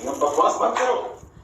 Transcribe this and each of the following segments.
बकवास मत करो।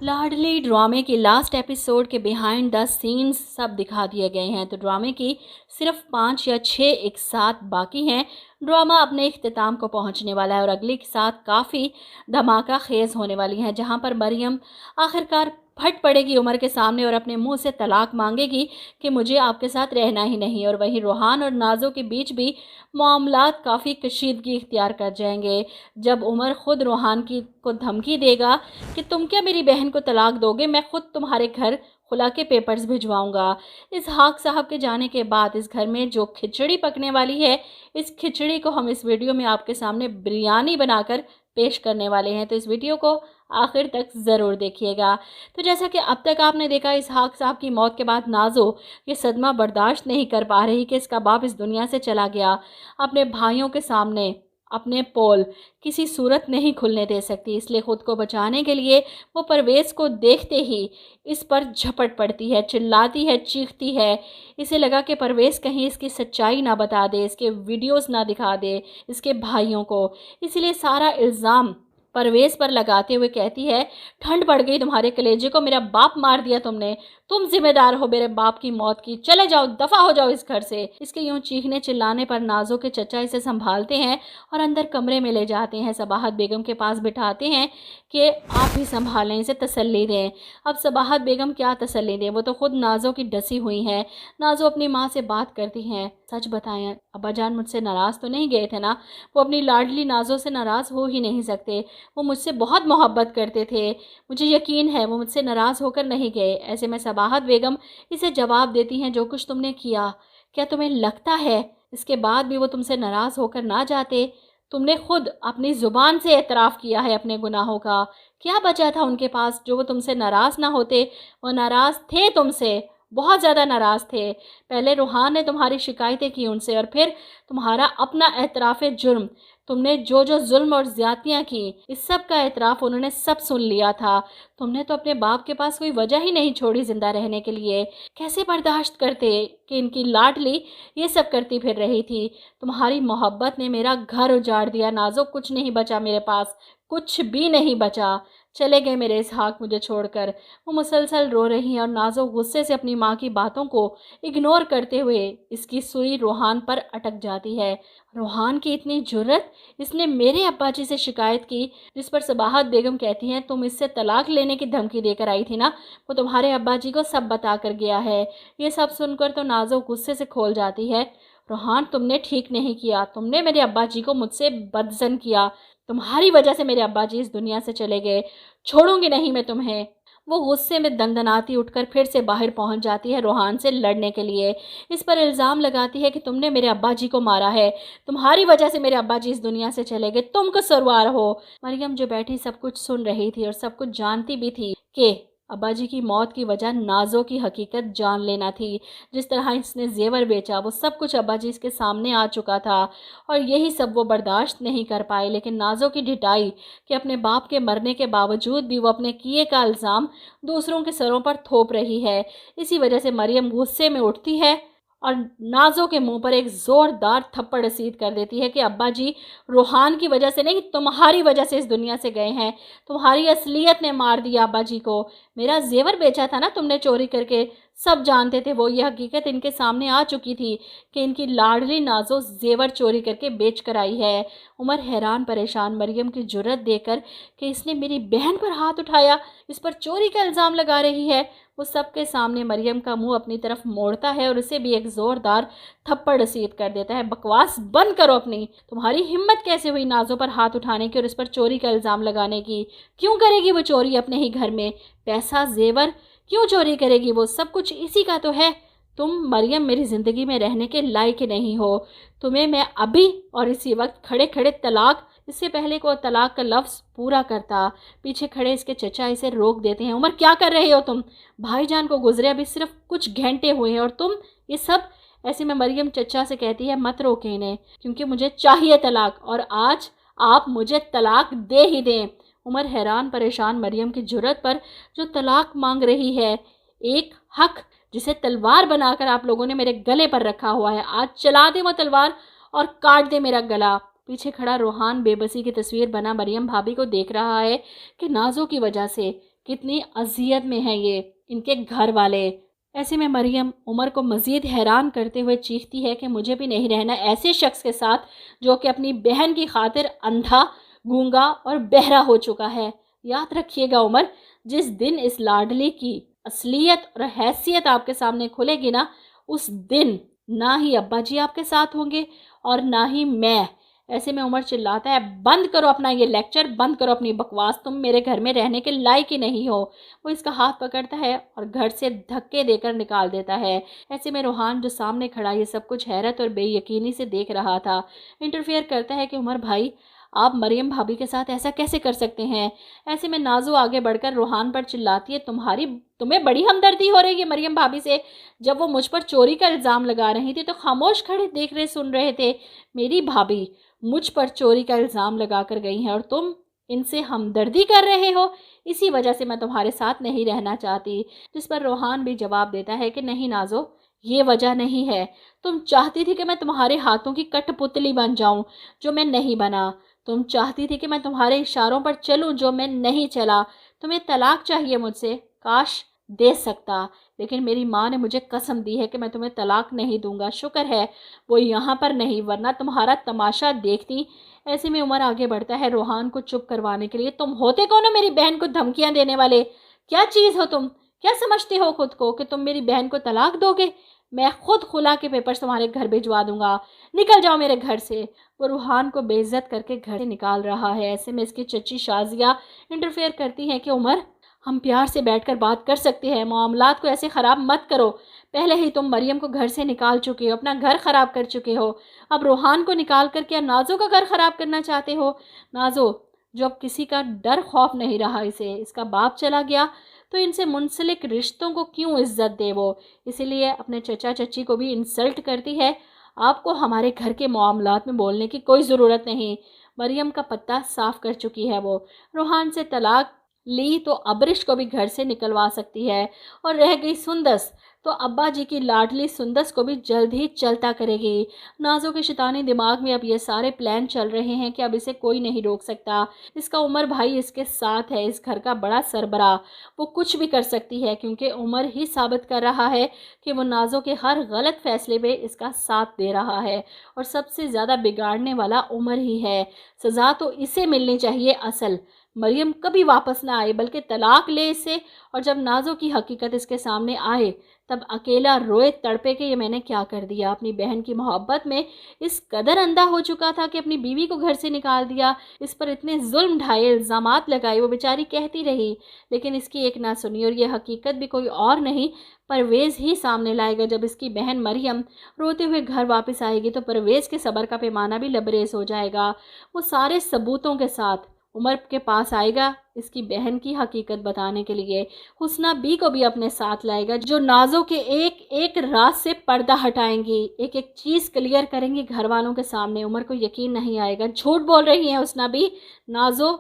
लाडली ड्रामे के लास्ट एपिसोड के बिहाइंड द सीन्स सब दिखा दिए गए हैं। तो ड्रामे की सिर्फ 5 या 6 एक साथ बाकी हैं। ड्रामा अपने इख्तिताम को पहुंचने वाला है और अगले के साथ काफ़ी धमाका खेज होने वाली हैं, जहां पर मरियम आखिरकार फट पड़ेगी उमर के सामने और अपने मुंह से तलाक मांगेगी कि मुझे आपके साथ रहना ही नहीं। और वहीं रोहान और नाज़ो के बीच भी मामलात काफ़ी कशीदगी इख्तियार कर जाएंगे, जब उमर ख़ुद रोहान को धमकी देगा कि तुम क्या मेरी बहन को तलाक दोगे, मैं ख़ुद तुम्हारे घर खुला के पेपर्स भिजवाऊंगा। इसहाक साहब के जाने के बाद इस घर में जो खिचड़ी पकने वाली है, इस खिचड़ी को हम इस वीडियो में आपके सामने बिरयानी बनाकर पेश करने वाले हैं। तो इस वीडियो को आखिर तक ज़रूर देखिएगा। तो जैसा कि अब तक आपने देखा, इसहाक साहब की मौत के बाद नाज़ो ये सदमा बर्दाश्त नहीं कर पा रही कि इसका बाप इस दुनिया से चला गया। अपने भाइयों के सामने अपने पोल किसी सूरत नहीं खुलने दे सकती, इसलिए ख़ुद को बचाने के लिए वो परवेज़ को देखते ही इस पर झपट पड़ती है, चिल्लाती है, चीखती है। इसे लगा कि परवेज़ कहीं इसकी सच्चाई ना बता दे, इसके वीडियोस ना दिखा दे इसके भाइयों को, इसलिए सारा इल्ज़ाम परवेज़ पर लगाते हुए कहती है, ठंड पड़ गई तुम्हारे कलेजे को, मेरा बाप मार दिया तुमने, तुम जिम्मेदार हो मेरे बाप की मौत की, चले जाओ, दफ़ा हो जाओ इस घर से। इसके यूं चीखने चिल्लाने पर नाज़ो के चचा इसे संभालते हैं और अंदर कमरे में ले जाते हैं, सबाहत बेगम के पास बिठाते हैं कि आप ही संभालें, इसे तसल्ली दें। अब सबाहत बेगम क्या तसल्ली दें, वो तो ख़ुद नाज़ो की डसी हुई हैं। नाज़ो अपनी माँ से बात करती हैं, सच बताएं अब्बा जान मुझसे नाराज़ तो नहीं गए थे ना? वो अपनी लाडली नाज़ो से नाराज़ हो ही नहीं सकते, वो मुझसे बहुत मोहब्बत करते थे, मुझे यकीन है वो मुझसे नाराज़ होकर नहीं गए। ऐसे में सबाहत बेगम इसे जवाब देती हैं, जो कुछ तुमने किया, क्या तुम्हें लगता है इसके बाद भी वो तुमसे नाराज़ होकर ना जाते? तुमने खुद अपनी ज़ुबान से एतराफ़ किया है अपने गुनाहों का, क्या बचा था उनके पास जो वो तुमसे नाराज़ ना होते? वो नाराज़ थे तुमसे, बहुत ज़्यादा नाराज़ थे। पहले रूहान ने तुम्हारी शिकायतें की उनसे और फिर तुम्हारा अपना एतराफ़ जुर्म, तुमने जो जो जुल्म और ज़्यादतियाँ की, इस सब का एतराफ़ उन्होंने सब सुन लिया था। तुमने तो अपने बाप के पास कोई वजह ही नहीं छोड़ी ज़िंदा रहने के लिए। कैसे बर्दाश्त करते कि इनकी लाडली ये सब करती फिर रही थी? तुम्हारी मोहब्बत ने मेरा घर उजाड़ दिया नाज़ो, कुछ नहीं बचा मेरे पास, कुछ भी नहीं बचा। चले गए मेरे इसहाक मुझे छोड़कर। वो मुसलसल रो रही हैं और नाज़ो गुस्से से अपनी माँ की बातों को इग्नोर करते हुए इसकी सुई रोहान पर अटक जाती है। रोहान की इतनी जुर्रत, इसने मेरे अब्बा जी से शिकायत की, जिस पर सबाहत बेगम कहती हैं तुम इससे तलाक लेने की धमकी देकर आई थी ना, वो तुम्हारे अब्बा जी को सब बता कर गया है। ये सब सुनकर तो नाज़ो गुस्से से खोल जाती है। रोहान तुमने ठीक नहीं किया, तुमने मेरे अब्बा जी को मुझसे बदज़न किया, तुम्हारी वजह से मेरे अब्बा जी इस दुनिया से चले गए, छोड़ूंगी नहीं मैं तुम्हें। वो गुस्से में दंदनाती उठकर फिर से बाहर पहुंच जाती है रोहान से लड़ने के लिए। इस पर इल्ज़ाम लगाती है कि तुमने मेरे अब्बा जी को मारा है, तुम्हारी वजह से मेरे अब्बा जी इस दुनिया से चले गए, तुम कसूरवार हो। मरियम जो बैठी सब कुछ सुन रही थी और सब कुछ जानती भी थी कि अब्बा जी की मौत की वजह नाज़ो की हकीकत जान लेना थी। जिस तरह इसने जेवर बेचा, वो सब कुछ अब्बा जी इसके सामने आ चुका था और यही सब वो बर्दाश्त नहीं कर पाए। लेकिन नाज़ो की ढिठाई कि अपने बाप के मरने के बावजूद भी वो अपने किए का इल्ज़ाम दूसरों के सरों पर थोप रही है, इसी वजह से मरियम गुस्से में उठती है और नाज़ो के मुंह पर एक ज़ोरदार थप्पड़ रसीद कर देती है कि अब्बा जी रोहान की वजह से नहीं, तुम्हारी वजह से इस दुनिया से गए हैं, तुम्हारी असलियत ने मार दिया अब्बा जी को। मेरा जेवर बेचा था ना तुमने चोरी करके, सब जानते थे वो, ये हकीकत इनके सामने आ चुकी थी कि इनकी लाडली नाज़ो जेवर चोरी करके बेच कर आई है। उमर हैरान परेशान मरियम की जुर्रत देकर कि इसने मेरी बहन पर हाथ उठाया, इस पर चोरी का इल्ज़ाम लगा रही है। वो सबके सामने मरियम का मुंह अपनी तरफ मोड़ता है और उसे भी एक ज़ोरदार थप्पड़ रसीद कर देता है। बकवास बंद करो अपनी, तुम्हारी हिम्मत कैसे हुई नाज़ो पर हाथ उठाने की और इस पर चोरी का इल्ज़ाम लगाने की? क्यों करेगी वो चोरी अपने ही घर में? पैसा जेवर क्यों चोरी करेगी वो? सब कुछ इसी का तो है। तुम मरियम मेरी ज़िंदगी में रहने के लायक नहीं हो, तुम्हें मैं अभी और इसी वक्त खड़े खड़े तलाक, इससे पहले को तलाक का लफ्ज़ पूरा करता, पीछे खड़े इसके चचा इसे रोक देते हैं। उमर क्या कर रहे हो तुम? भाईजान को गुजरे अभी सिर्फ कुछ घंटे हुए हैं और तुम ये सब। ऐसे में मरियम चचा से कहती है मत रोके इन्हें, क्योंकि मुझे चाहिए तलाक और आज आप मुझे तलाक दे ही दें। उमर हैरान परेशान मरियम की जुर्रत पर जो तलाक मांग रही है, एक हक जिसे तलवार बनाकर आप लोगों ने मेरे गले पर रखा हुआ है, आज चला दे वो तलवार और काट दे मेरा गला। पीछे खड़ा रोहान बेबसी की तस्वीर बना मरियम भाभी को देख रहा है कि नाज़ो की वजह से कितनी अजियत में है ये इनके घर वाले। ऐसे में मरियम उमर को मज़ीद हैरान करते हुए चीखती है कि मुझे भी नहीं रहना ऐसे शख्स के साथ जो कि अपनी बहन की खातिर अंधा, गूंगा और बहरा हो चुका है। याद रखिएगा उमर, जिस दिन इस लाडली की असलियत और हैसियत आपके सामने खुलेगी ना, उस दिन ना ही अब्बा जी आपके साथ होंगे और ना ही मैं। ऐसे में उमर चिल्लाता है, बंद करो अपना ये लेक्चर, बंद करो अपनी बकवास, तुम मेरे घर में रहने के लायक ही नहीं हो। वो इसका हाथ पकड़ता है और घर से धक्के देकर निकाल देता है। ऐसे में रोहान जो सामने खड़ा ये सब कुछ हैरत और बेयकीनी से देख रहा था, इंटरफेयर करता है कि उमर भाई, आप मरियम भाभी के साथ ऐसा कैसे कर सकते हैं। ऐसे में नाज़ो आगे बढ़कर रोहान पर चिल्लाती है, तुम्हें बड़ी हमदर्दी हो रही है मरियम भाभी से। जब वो मुझ पर चोरी का इल्ज़ाम लगा रही थी तो खामोश खड़े देख रहे सुन रहे थे। मेरी भाभी मुझ पर चोरी का इल्ज़ाम लगा कर गई हैं और तुम इनसे हमदर्दी कर रहे हो। इसी वजह से मैं तुम्हारे साथ नहीं रहना चाहती। जिस पर रोहान भी जवाब देता है कि नहीं नाज़ो, ये वजह नहीं है। तुम चाहती थी कि मैं तुम्हारे हाथों की कठपुतली बन जाऊं, जो मैं नहीं बना। तुम चाहती थी कि मैं तुम्हारे इशारों पर चलूं, जो मैं नहीं चला। तुम्हें तलाक चाहिए मुझसे, काश दे सकता, लेकिन मेरी माँ ने मुझे कसम दी है कि मैं तुम्हें तलाक नहीं दूंगा। शुक्र है वो यहाँ पर नहीं, वरना तुम्हारा तमाशा देखती। ऐसे में उमर आगे बढ़ता है रोहान को चुप करवाने के लिए। तुम होते कौन हो मेरी बहन को धमकियाँ देने वाले? क्या चीज़ हो तुम? क्या समझते हो खुद को कि तुम मेरी बहन को तलाक दोगे? मैं खुद खुला के पेपर्स तुम्हारे घर भिजवा दूंगा। निकल जाओ मेरे घर से। वो रूहान को बेइज्जत करके घर से निकाल रहा है। ऐसे में इसकी चच्ची शाजिया इंटरफेयर करती है कि उमर, हम प्यार से बैठकर बात कर सकते हैं, मामलात को ऐसे ख़राब मत करो। पहले ही तुम मरियम को घर से निकाल चुके हो, अपना घर ख़राब कर चुके हो। अब रूहान को निकाल कर क्या नाज़ो का घर ख़राब करना चाहते हो? नाज़ो जो अब किसी का डर खौफ नहीं रहा, इसे इसका बाप चला गया तो इनसे मुंसलिक रिश्तों को क्यों इज्जत दे वो। इसीलिए अपने चचा चची को भी इंसल्ट करती है। आपको हमारे घर के मामलात में बोलने की कोई ज़रूरत नहीं। मरियम का पत्ता साफ कर चुकी है वो। रूहान से तलाक ली तो अबरिश को भी घर से निकलवा सकती है, और रह गई सुंदस तो अब्बा जी की लाडली सुंदस को भी जल्द ही चलता करेगी। नाज़ो के शैतानी दिमाग में अब ये सारे प्लान चल रहे हैं कि अब इसे कोई नहीं रोक सकता। इसका उमर भाई इसके साथ है, इस घर का बड़ा सरबरा। वो कुछ भी कर सकती है क्योंकि उमर ही साबित कर रहा है कि वो नाज़ो के हर गलत फैसले में इसका साथ दे रहा है, और सबसे ज़्यादा बिगाड़ने वाला उमर ही है। सज़ा तो इसे मिलनी चाहिए असल। मरियम कभी वापस ना आए बल्कि तलाक ले इससे, और जब नाज़ो की हकीकत इसके सामने आए तब अकेला रोए तड़पे कि ये मैंने क्या कर दिया। अपनी बहन की मोहब्बत में इस कदर अंधा हो चुका था कि अपनी बीवी को घर से निकाल दिया। इस पर इतने जुल्म ढाए, इल्ज़ामात लगाए। वो बेचारी कहती रही, लेकिन इसकी एक ना सुनी, और ये हकीकत भी कोई और नहीं परवेज़ ही सामने लाएगा। जब इसकी बहन मरियम रोते हुए घर वापस आएगी तो परवेज़ के सब्र का पैमाना भी लबरेज हो जाएगा। वो सारे सबूतों के साथ उमर के पास आएगा इसकी बहन की हकीकत बताने के लिए। हुस्ना बी को भी अपने साथ लाएगा, जो नाज़ो के एक एक राज से पर्दा हटाएंगी, एक एक चीज़ क्लियर करेंगी घर वालों के सामने। उमर को यकीन नहीं आएगा, झूठ बोल रही हैं हुस्ना बी। नाज़ो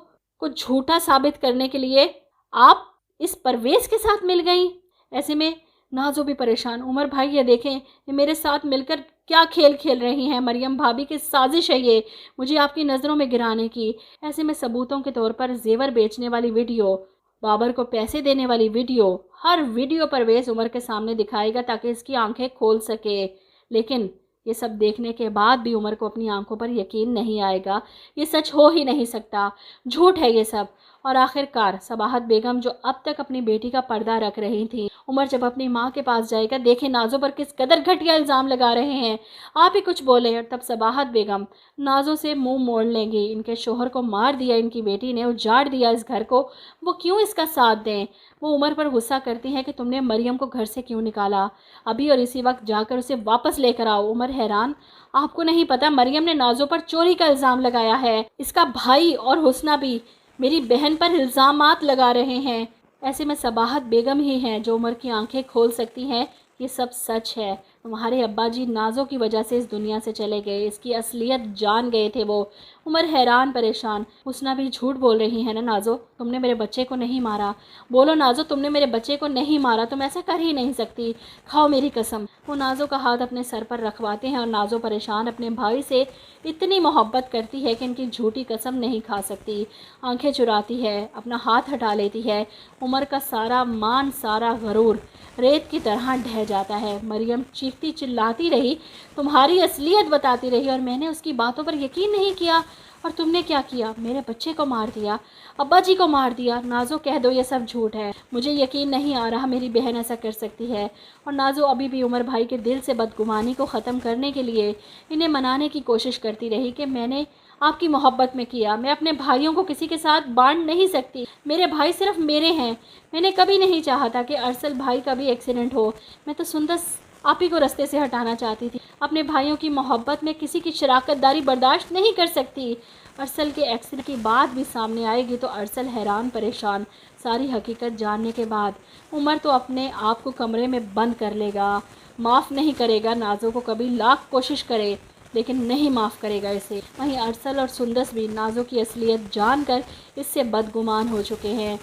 को झूठा साबित करने के लिए आप इस परवेज़ के साथ मिल गई। ऐसे में नाज़ो भी परेशान, उमर भाई ये देखें, ये मेरे साथ मिलकर क्या खेल खेल रही हैं। मरियम भाभी की साजिश है ये मुझे आपकी नज़रों में गिराने की। ऐसे में सबूतों के तौर पर जेवर बेचने वाली वीडियो, बाबर को पैसे देने वाली वीडियो, हर वीडियो परवेज़ उमर के सामने दिखाएगा ताकि इसकी आंखें खोल सके। लेकिन ये सब देखने के बाद भी उमर को अपनी आंखों पर यकीन नहीं आएगा। ये सच हो ही नहीं सकता, झूठ है ये सब। और आखिरकार सबाहत बेगम जो अब तक अपनी बेटी का पर्दा रख रही थी, उमर जब अपनी माँ के पास जाएगा, देखे नाज़ो पर किस कदर घटिया इल्ज़ाम लगा रहे हैं, आप ही कुछ बोले। और तब सबाहत बेगम नाज़ो से मुंह मोड़ लेंगी। इनके शोहर को मार दिया इनकी बेटी ने, उजाड़ दिया इस घर को, वो क्यों इसका साथ दें। वो उमर पर गुस्सा करती हैं कि तुमने मरियम को घर से क्यों निकाला, अभी और इसी वक्त जाकर उसे वापस लेकर आओ। उमर हैरान, आपको नहीं पता मरियम ने नाज़ो पर चोरी का इल्ज़ाम लगाया है। इसका भाई और हुस्ना भी मेरी बहन पर इल्ज़ामात लगा रहे हैं। ऐसे में सबाहत बेगम ही हैं जो उमर की आंखें खोल सकती हैं। ये सब सच है। तुम्हारे अब्बा जी नाज़ो की वजह से इस दुनिया से चले गए, इसकी असलियत जान गए थे वो। उमर हैरान परेशान। हुस्ना भी झूठ बोल रही है ना नाज़ो, तुमने मेरे बच्चे को नहीं मारा। बोलो नाज़ो, तुमने मेरे बच्चे को नहीं मारा, तुम ऐसा कर ही नहीं सकती, खाओ मेरी कसम। वो नाज़ो का हाथ अपने सर पर रखवाते हैं और नाज़ो परेशान अपने भाई से इतनी मोहब्बत करती है कि इनकी झूठी कसम नहीं खा सकती। आंखें चुराती है, अपना हाथ हटा लेती है। उमर का सारा मान, सारा गरूर रेत की तरह ढह जाता है। मरियम चीखती चिल्लाती रही, तुम्हारी असलियत बताती रही और मैंने उसकी बातों पर यकीन नहीं किया। और तुमने क्या किया? मेरे बच्चे को मार दिया, अब्बा जी को मार दिया। नाज़ो कह दो ये सब झूठ है, मुझे यकीन नहीं आ रहा मेरी बहन ऐसा कर सकती है। और नाज़ो अभी भी उमर भाई के दिल से बदगुमानी को ख़त्म करने के लिए इन्हें मनाने की कोशिश करती रही कि मैंने आपकी मोहब्बत में किया, मैं अपने भाइयों को किसी के साथ बांट नहीं सकती, मेरे भाई सिर्फ मेरे हैं। मैंने कभी नहीं चाहा था कि अरसल भाई का भी एक्सीडेंट हो, मैं तो सुंदस आप ही को रास्ते से हटाना चाहती थी। अपने भाइयों की मोहब्बत में किसी की शराकतदारी बर्दाश्त नहीं कर सकती। अरसल के एक्सीडेंट की बात भी सामने आएगी तो अरसल हैरान परेशान सारी हकीकत जानने के बाद उमर तो अपने आप को कमरे में बंद कर लेगा, माफ़ नहीं करेगा नाज़ो को, कभी लाख कोशिश करे लेकिन नहीं माफ़ करेगा इसे। वहीं अरसल और सुंदस भी नाज़ो की असलियत जानकर इससे बदगुमान हो चुके हैं।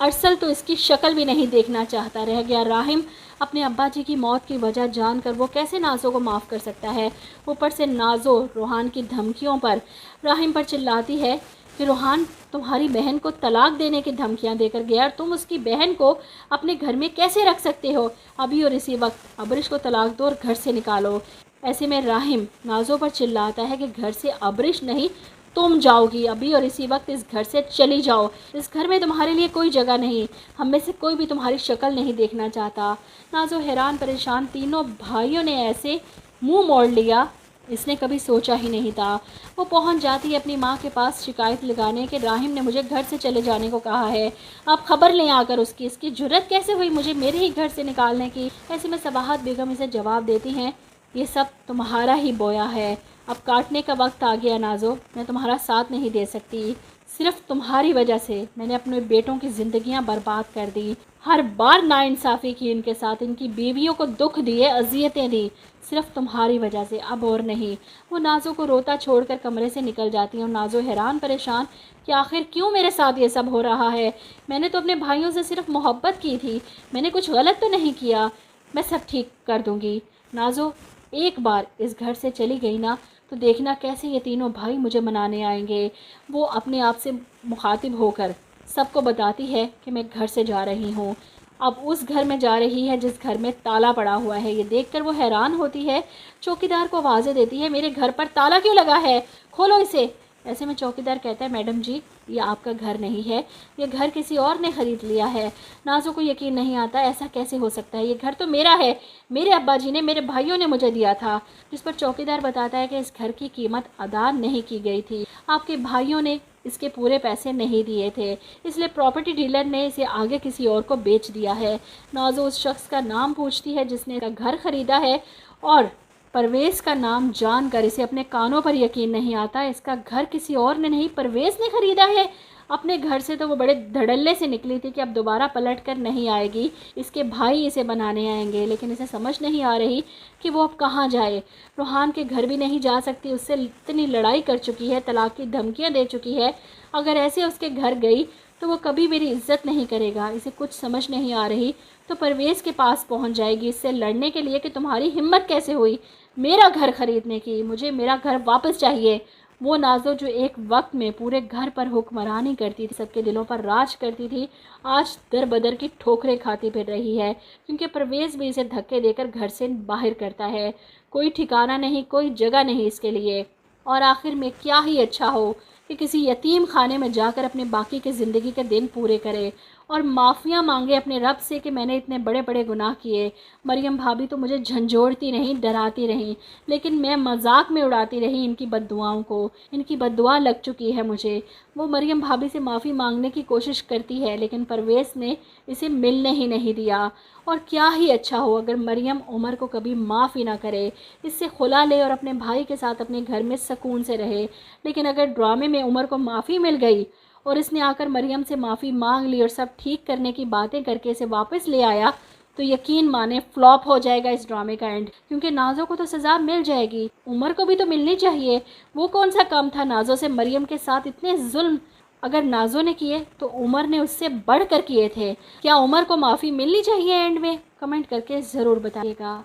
अरसल तो इसकी शक्ल भी नहीं देखना चाहता रह गया। राहिम अपने अब्बा जी की मौत की वजह जानकर वो कैसे नाज़ो को माफ़ कर सकता है। ऊपर से नाज़ो रोहान की धमकियों पर राहिम पर चिल्लाती है कि रोहान तुम्हारी बहन को तलाक देने की धमकियां देकर गया और तुम उसकी बहन को अपने घर में कैसे रख सकते हो? अभी और इसी वक्त अबरिश को तलाक दो और घर से निकालो। ऐसे में राहिम नाज़ो पर चिल्लाता है कि घर से अबरिश नहीं, तुम जाओगी, अभी और इसी वक्त इस घर से चली जाओ, इस घर में तुम्हारे लिए कोई जगह नहीं, हम में से कोई भी तुम्हारी शक्ल नहीं देखना चाहता। नाज़ो हैरान परेशान, तीनों भाइयों ने ऐसे मुंह मोड़ लिया, इसने कभी सोचा ही नहीं था। वो पहुंच जाती है अपनी माँ के पास शिकायत लगाने कि राहिम ने मुझे घर से चले जाने को कहा है, आप खबर लें आकर उसकी, इसकी जुर्रत कैसे हुई मुझे मेरे ही घर से निकालने की। ऐसे में सबाहत बेगम इसे जवाब देती हैं, ये सब तुम्हारा ही बोया है, अब काटने का वक्त आ गया नाज़ो, मैं तुम्हारा साथ नहीं दे सकती। सिर्फ तुम्हारी वजह से मैंने अपने बेटों की ज़िंदगियां बर्बाद कर दी, हर बार नाइंसाफ़ी की इनके साथ, इनकी बीवियों को दुख दिए, अजियतें दी, सिर्फ तुम्हारी वजह से, अब और नहीं। वो नाज़ो को रोता छोड़कर कमरे से निकल जाती है और नाज़ो हैरान परेशान कि आखिर क्यों मेरे साथ ये सब हो रहा है। मैंने तो अपने भाइयों से सिर्फ मोहब्बत की थी, मैंने कुछ गलत तो नहीं किया, मैं सब ठीक कर दूँगी। नाज़ो एक बार इस घर से चली गई ना तो देखना कैसे ये तीनों भाई मुझे मनाने आएंगे। वो अपने आप से मुखातिब होकर सबको बताती है कि मैं घर से जा रही हूँ, अब उस घर में जा रही है जिस घर में ताला पड़ा हुआ है। ये देखकर वो हैरान होती है, चौकीदार को आवाज़ें देती है, मेरे घर पर ताला क्यों लगा है, खोलो इसे। ऐसे में चौकीदार कहता है, मैडम जी ये आपका घर नहीं है, ये घर किसी और ने ख़रीद लिया है। नाज़ो को यकीन नहीं आता, ऐसा कैसे हो सकता है, ये घर तो मेरा है, मेरे अब्बा जी ने, मेरे भाइयों ने मुझे दिया था। जिस पर चौकीदार बताता है कि इस घर की कीमत अदा नहीं की गई थी, आपके भाइयों ने इसके पूरे पैसे नहीं दिए थे, इसलिए प्रॉपर्टी डीलर ने इसे आगे किसी और को बेच दिया है। नाज़ो उस शख्स का नाम पूछती है जिसने घर ख़रीदा है और परवेज़ का नाम जानकर इसे अपने कानों पर यकीन नहीं आता। इसका घर किसी और ने नहीं, परवेज़ ने ख़रीदा है। अपने घर से तो वो बड़े धड़ल्ले से निकली थी कि अब दोबारा पलट कर नहीं आएगी, इसके भाई इसे बनाने आएंगे, लेकिन इसे समझ नहीं आ रही कि वो अब कहाँ जाए। रोहान के घर भी नहीं जा सकती, उससे इतनी लड़ाई कर चुकी है, तलाक की धमकियाँ दे चुकी है, अगर ऐसे उसके घर गई तो वो कभी मेरी इज्जत नहीं करेगा। इसे कुछ समझ नहीं आ रही तो परवेज़ के पास पहुंच जाएगी इससे लड़ने के लिए कि तुम्हारी हिम्मत कैसे हुई मेरा घर ख़रीदने की, मुझे मेरा घर वापस चाहिए। वो नाज़ो जो एक वक्त में पूरे घर पर हुक्मरानी करती थी, सबके दिलों पर राज करती थी, आज दर बदर की ठोकरें खाती फिर रही है क्योंकि परवेज़ भी इसे धक्के देकर घर से बाहर करता है। कोई ठिकाना नहीं, कोई जगह नहीं इसके लिए। और आखिर में क्या ही अच्छा हो कि किसी यतीम खाने में जाकर अपने बाकी के ज़िंदगी के दिन पूरे करे और माफ़ियाँ मांगे अपने रब से कि मैंने इतने बड़े बड़े गुनाह किए। मरियम भाभी तो मुझे झंझोड़ती रहीं, डराती रहीं, लेकिन मैं मजाक में उड़ाती रही इनकी बद्दुआओं को। इनकी बद्दुआ लग चुकी है मुझे। वो मरियम भाभी से माफ़ी मांगने की कोशिश करती है लेकिन परवेज़ ने इसे मिलने ही नहीं दिया। और क्या ही अच्छा हो अगर मरियम उमर को कभी माफ़ ही ना करे, इससे खुला ले और अपने भाई के साथ अपने घर में सुकून से रहे। लेकिन अगर ड्रामे में उमर को माफ़ी मिल गई और इसने आकर मरियम से माफ़ी मांग ली और सब ठीक करने की बातें करके इसे वापस ले आया تو یقین مانے فلاپ ہو جائے گا اس ڈرامے کا اینڈ، کیونکہ نازو کو تو سزا مل جائے گی، عمر کو بھی تو ملنی چاہیے۔ وہ کون سا کم تھا نازو سے مریم کے ساتھ اتنے ظلم اگر نازو نے کیے تو عمر نے اس سے بڑھ کر کیے تھے۔ کیا عمر کو معافی ملنی چاہیے اینڈ میں؟ کمنٹ کر کے ضرور بتائیے گا۔